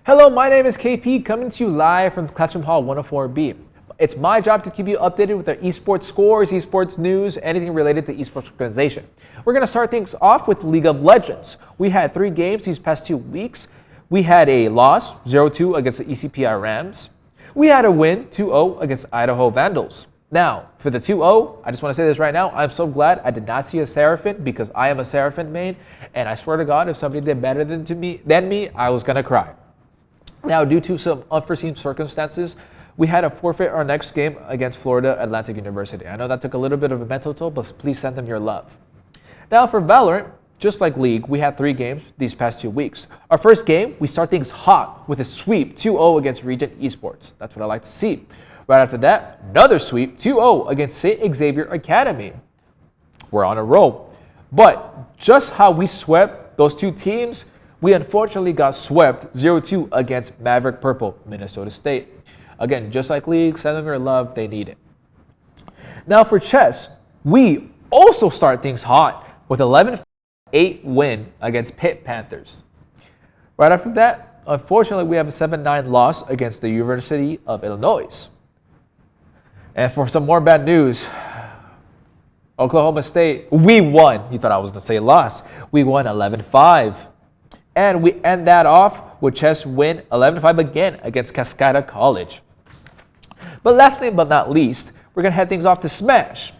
Hello, my name is KP, coming to you live from Classroom Hall 104B. It's my job to keep you updated with our esports scores, esports news, anything related to esports organization. We're going to start things off with League of Legends. We had 3 games these past 2 weeks. We had a loss, 0-2 against the ECPI Rams. We had a win, 2-0 against Idaho Vandals. Now, for the 2-0, I just want to say this right now. I'm so glad I did not see a Seraphim because I am a Seraphim main, and I swear to God, if somebody did better than me, I was going to cry. Now, due to some unforeseen circumstances, we had to forfeit our next game against Florida Atlantic University. I know that took a little bit of a mental toll, but please send them your love. Now, for Valorant, just like League, we had 3 games these past 2 weeks. Our first game, we start things hot with a sweep 2-0 against Regent Esports. That's what I like to see. Right after that, another sweep 2-0 against St. Xavier Academy. We're on a roll. But just how we swept those 2 teams, we unfortunately got swept 0-2 against Maverick Purple, Minnesota State. Again, just like League, send them your love, they need it. Now for chess, we also start things hot with 11-8 win against Pitt Panthers. Right after that, unfortunately, we have a 7-9 loss against the University of Illinois. And for some more bad news, Oklahoma State, we won. You thought I was going to say loss. We won 11-5. And we end that off with chess win 11-5 again against Cascada College. But lastly but not least, we're going to head things off to Smash.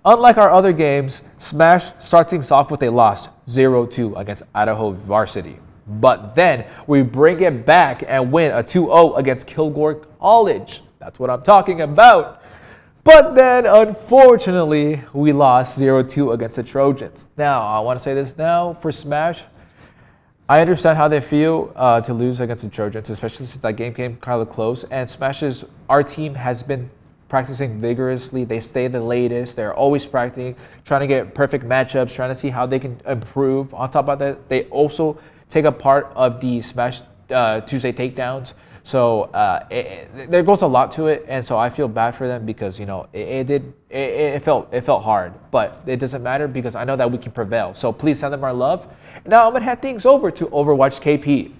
Unlike our other games, Smash starts things off with a loss 0-2 against Idaho Varsity. But then we bring it back and win a 2-0 against Kilgore College. That's what I'm talking about. But then, unfortunately, we lost 0-2 against the Trojans. Now, I want to say this now for Smash. I understand how they feel to lose against the Trojans, especially since that game came kind of close. And Smash's, our team has been practicing vigorously. They stay the latest. They're always practicing, trying to get perfect matchups, trying to see how they can improve. On top of that, they also take a part of the Smash Tuesday takedowns. So there goes a lot to it, and so I feel bad for them because it felt hard, but it doesn't matter because I know that we can prevail. So please send them our love. Now I'm gonna head things over to Overwatch KP.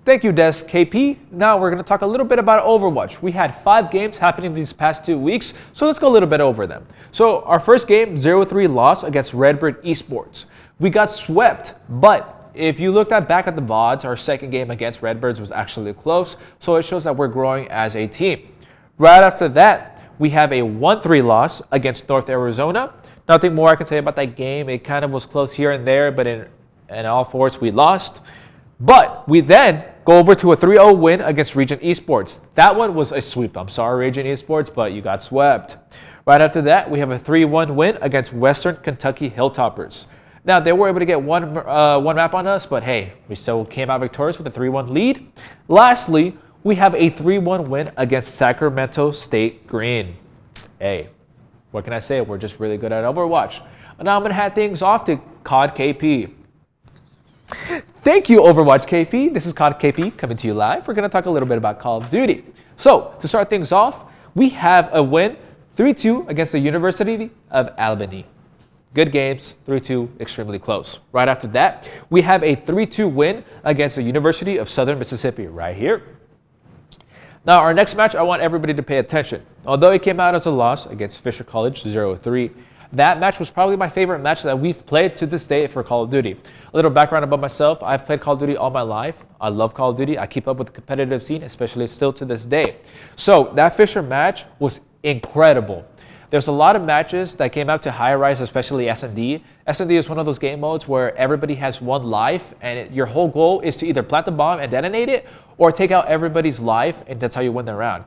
Thank you, Des KP. Now we're gonna talk a little bit about Overwatch. We had 5 games happening these past 2 weeks, so let's go a little bit over them. So our first game, 0-3 loss against Redbird Esports. We got swept, but if you looked back at the VODs, our second game against Redbirds was actually close, so it shows that we're growing as a team. Right after that, we have a 1-3 loss against North Arizona. Nothing more I can say about that game. It kind of was close here and there, but in all fours, we lost. But we then go over to a 3-0 win against Regent Esports. That one was a sweep. I'm sorry, Regent Esports, but you got swept. Right after that, we have a 3-1 win against Western Kentucky Hilltoppers. Now, they were able to get one map on us, but hey, we still came out victorious with a 3-1 lead. Lastly, we have a 3-1 win against Sacramento State Green. Hey, what can I say? We're just really good at Overwatch. Now I'm going to head things off to COD KP. Thank you, Overwatch KP. This is COD KP coming to you live. We're going to talk a little bit about Call of Duty. So, to start things off, we have a win 3-2 against the University of Albany. Good games, 3-2, extremely close. Right after that, we have a 3-2 win against the University of Southern Mississippi right here. Now, our next match, I want everybody to pay attention. Although it came out as a loss against Fisher College 0-3, that match was probably my favorite match that we've played to this day for Call of Duty. A little background about myself. I've played Call of Duty all my life. I love Call of Duty. I keep up with the competitive scene, especially still to this day. So that Fisher match was incredible. There's a lot of matches that came out to high rise, especially S&D. S&D is one of those game modes where everybody has one life, and your whole goal is to either plant the bomb and detonate it, or take out everybody's life, and that's how you win the round.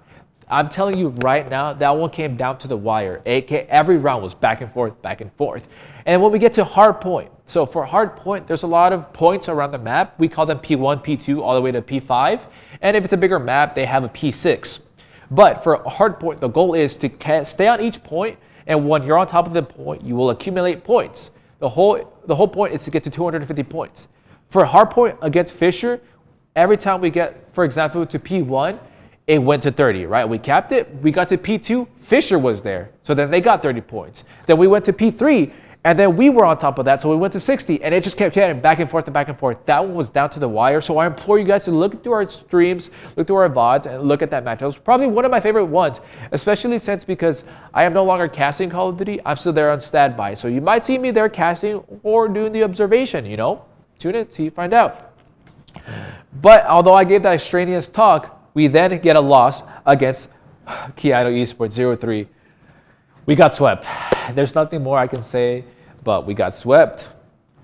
I'm telling you right now, that one came down to the wire. Every round was back and forth, back and forth. And when we get to hard point, so for hard point, there's a lot of points around the map. We call them P1, P2, all the way to P5. And if it's a bigger map, they have a P6. But for a hard point, the goal is to stay on each point, and when you're on top of the point, you will accumulate points. The whole point is to get to 250 points. For a hard point against Fisher, every time we get, for example, to P1, it went to 30, right? We capped it. We got to P2. Fisher was there. So then they got 30 points. Then we went to P3, And then we were on top of that, so we went to 60, and it just kept getting back and forth and back and forth. That one was down to the wire, so I implore you guys to look through our streams, look through our VODs, and look at that match. It was probably one of my favorite ones, especially since because I am no longer casting Call of Duty, I'm still there on standby. So you might see me there casting or doing the observation, you know? Tune in, see, find out. But although I gave that extraneous talk, we then get a loss against Kyoto Esports 0-3. We got swept. There's nothing more I can say, but we got swept.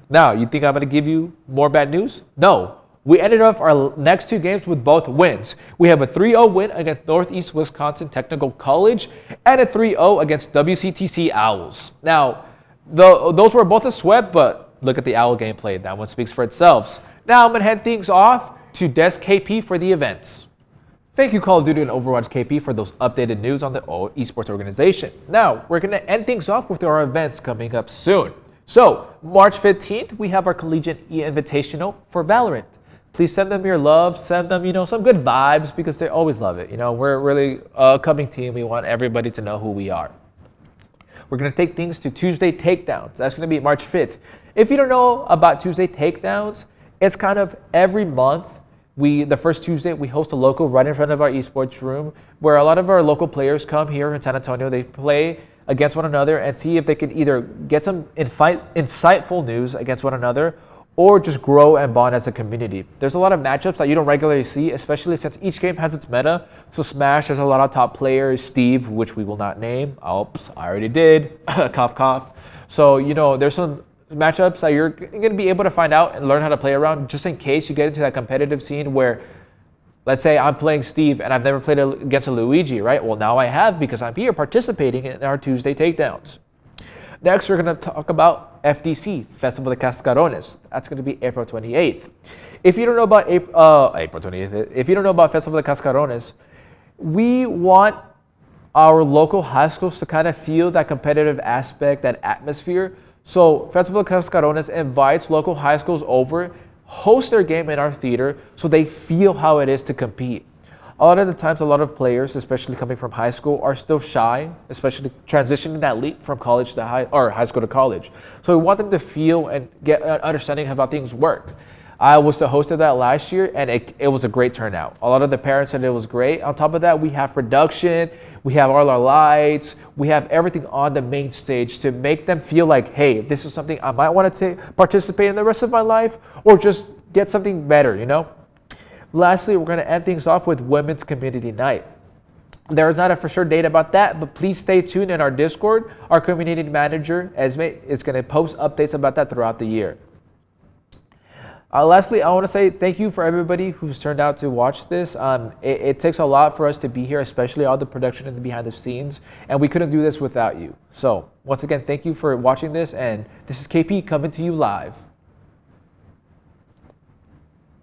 Now, you think I'm going to give you more bad news? No. We ended up our next 2 games with both wins. We have a 3-0 win against Northeast Wisconsin Technical College and a 3-0 against WCTC Owls. Now, those were both a swept, but look at the Owl gameplay. That one speaks for itself. Now, I'm going to hand things off to Des KP for the events. Thank you, Call of Duty and Overwatch KP, for those updated news on the esports organization. Now, we're going to end things off with our events coming up soon. So, March 15th, we have our Collegiate E-Invitational for VALORANT. Please send them your love, send them, some good vibes, because they always love it. We're really a coming team. We want everybody to know who we are. We're going to take things to Tuesday Takedowns. That's going to be March 5th. If you don't know about Tuesday Takedowns, it's kind of every month. The first Tuesday, we host a local right in front of our esports room where a lot of our local players come here in San Antonio. They play against one another and see if they can either get some insightful news against one another or just grow and bond as a community. There's a lot of matchups that you don't regularly see, especially since each game has its meta. So Smash, there's a lot of top players. Steve, which we will not name. Oops, I already did. Cough, cough. So, there's some matchups that you're going to be able to find out and learn how to play around just in case you get into that competitive scene where, let's say I'm playing Steve and I've never played against a Luigi, right? Well, now I have because I'm here participating in our Tuesday Takedowns. Next, we're going to talk about FDC, Festival de Cascarones. That's going to be April 28th. If you don't know about April 28th, if you don't know about Festival de Cascarones, we want our local high schools to kind of feel that competitive aspect, that atmosphere. So Festival de Cascarones invites local high schools over, host their game in our theater so they feel how it is to compete. A lot of the times, a lot of players, especially coming from high school, are still shy, especially transitioning that leap from college to high school to college. So we want them to feel and get an understanding of how things work. I was the host of that last year, and it was a great turnout. A lot of the parents said it was great. On top of that, we have production, we have all our lights, we have everything on the main stage to make them feel like, hey, this is something I might want to participate in the rest of my life, or just get something better, Lastly, we're going to end things off with Women's Community Night. There is not a for sure date about that, but please stay tuned in our Discord. Our community manager, Esme, is going to post updates about that throughout the year. Lastly, I want to say thank you for everybody who's turned out to watch this. It takes a lot for us to be here, especially all the production and the behind the scenes, and we couldn't do this without you. So once again, thank you for watching this, and this is KP coming to you live.